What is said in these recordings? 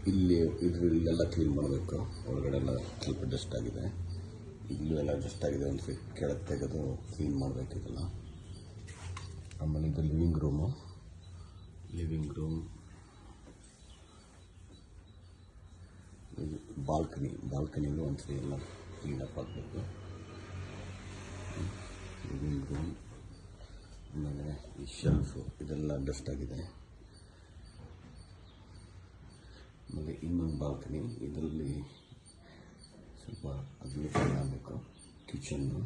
ಇಲ್ಲೆಲ್ಲ ಕ್ಲೀನ್ ಮಾಡಬೇಕು. ಒಳಗಡೆ ಎಲ್ಲ ಸ್ವಲ್ಪ ಡಸ್ಟ್ ಆಗಿದೆ, ಇಲ್ಲೂ ಎಲ್ಲ ಡಸ್ಟ್ ಆಗಿದೆ. ಒಂದು ಫಿಟ್ ಕೆಳಗೆ ತೆಗೆದು ಕ್ಲೀನ್ ಮಾಡಬೇಕಿದೆಲ್ಲ. ಆಮೇಲೆ ಇದು ಲಿವಿಂಗ್ ರೂಮ್, ಇದು ಬಾಲ್ಕನಿಗೂ ಒಂದ್ಸರಿ ಎಲ್ಲ ಕ್ಲೀನಪ್ ಆಗಬೇಕು. ಲಿವಿಂಗ್ ರೂಮ್, ಆಮೇಲೆ ಈ ಶೆಲ್ಫು ಇದೆಲ್ಲ ಡಸ್ಟ್ ಆಗಿದೆ. ಆಮೇಲೆ ಇನ್ನೊಂದು ಬಾಲ್ಕನಿ, ಇದರಲ್ಲಿ ಸ್ವಲ್ಪ ಅದನ್ನು ಕ್ಲೀನ್ ಆಗಬೇಕು. ಕಿಚನ್ನು,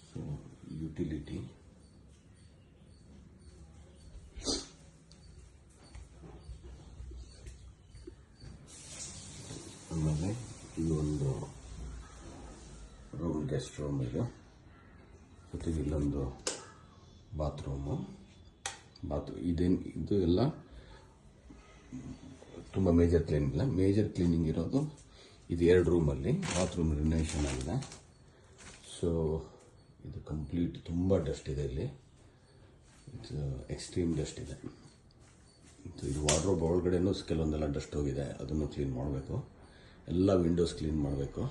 ಸೊ ಯುಟಿಲಿಟಿ, ಆಮೇಲೆ ಇದೊಂದು ರೂಮ್, ಗೆಸ್ಟ್ ರೂಮ್ ಇದು. ಜೊತೆಗೆ ಇಲ್ಲೊಂದು ಬಾತ್ರೂಮು. ಇದು ಎಲ್ಲ ತುಂಬ ಮೇಜರ್ ಕ್ಲೀನಿಂಗ್ ಇಲ್ಲ. ಮೇಜರ್ ಕ್ಲೀನಿಂಗ್ ಇರೋದು ಇದು 2 ರೂಮಲ್ಲಿ. ಬಾತ್ರೂಮ್ ರಿನೋವೇಷನ್ ಆಗಿದೆ. ಸೊ ಇದು ಕಂಪ್ಲೀಟ್ ತುಂಬ ಡಸ್ಟ್ ಇದೆ ಇಲ್ಲಿ. ಇದು ಎಕ್ಸ್ಟ್ರೀಮ್ ಡಸ್ಟ್ ಇದೆ. ಇದು ವಾರ್ಡ್ರೋಬ್ ಒಳಗಡೆನೂ ಕೆಲವೊಂದೆಲ್ಲ ಡಸ್ಟ್ ಹೋಗಿದೆ, ಅದನ್ನು ಕ್ಲೀನ್ ಮಾಡಬೇಕು. ಎಲ್ಲ ವಿಂಡೋಸ್ ಕ್ಲೀನ್ ಮಾಡಬೇಕು.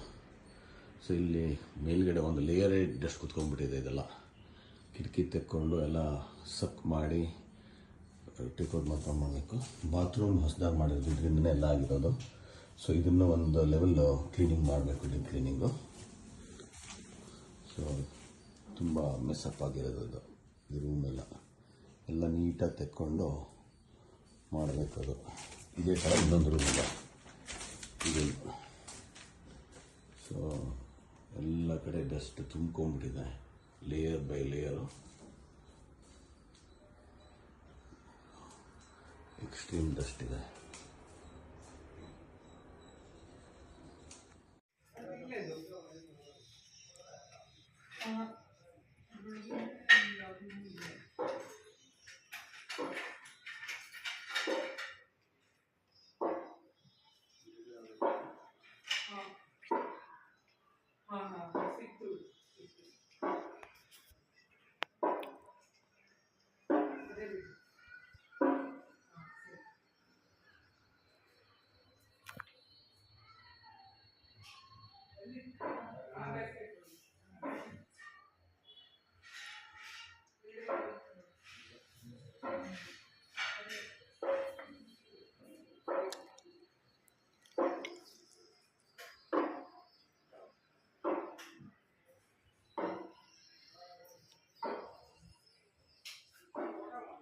ಸೊ ಇಲ್ಲಿ ಮೇಲ್ಗಡೆ ಒಂದು ಲೇಯರೇ ಡಸ್ಟ್ ಕುತ್ಕೊಂಡ್ಬಿಟ್ಟಿದೆ. ಇದೆಲ್ಲ ಕಿಟಕಿ ತೆಕ್ಕೊಂಡು ಎಲ್ಲ ಸಕ್ ಮಾಡಿ ಟೇಕ್ಔಟ್ ಮಾತ್ರ ಮಾಡಬೇಕು. ಬಾತ್ರೂಮ್ ಹೊಸದಾಗಿ ಮಾಡಿರೋದು, ಇದರಿಂದನೇ ಎಲ್ಲ ಆಗಿರೋದು. ಸೊ ಇದನ್ನು ಒಂದು ಲೆವೆಲ್ ಕ್ಲೀನಿಂಗ್ ಮಾಡಬೇಕು, ಡೀಪ್ ಕ್ಲೀನಿಂಗು. ಸೊ ತುಂಬ ಮೆಸ್ಸಪ್ ಆಗಿರೋದು ಇದು. ಈ ರೂಮೆಲ್ಲ ನೀಟಾಗಿ ತೆಕ್ಕೊಂಡು ಮಾಡಬೇಕು. ಅದು ಇದೇ ಥರ ಇನ್ನೊಂದು ರೂಮ್ ಇದೆ ಇದು. ಸೊ ಎಲ್ಲ ಕಡೆ ಡಸ್ಟ್ ತುಂಬ್ಕೊಂಡ್ಬಿಟ್ಟಿದೆ, layer by layer. Extreme dust ಇದೆ.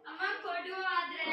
ಅಮ್ಮ ಕೊಡು ಆದ್ರೆ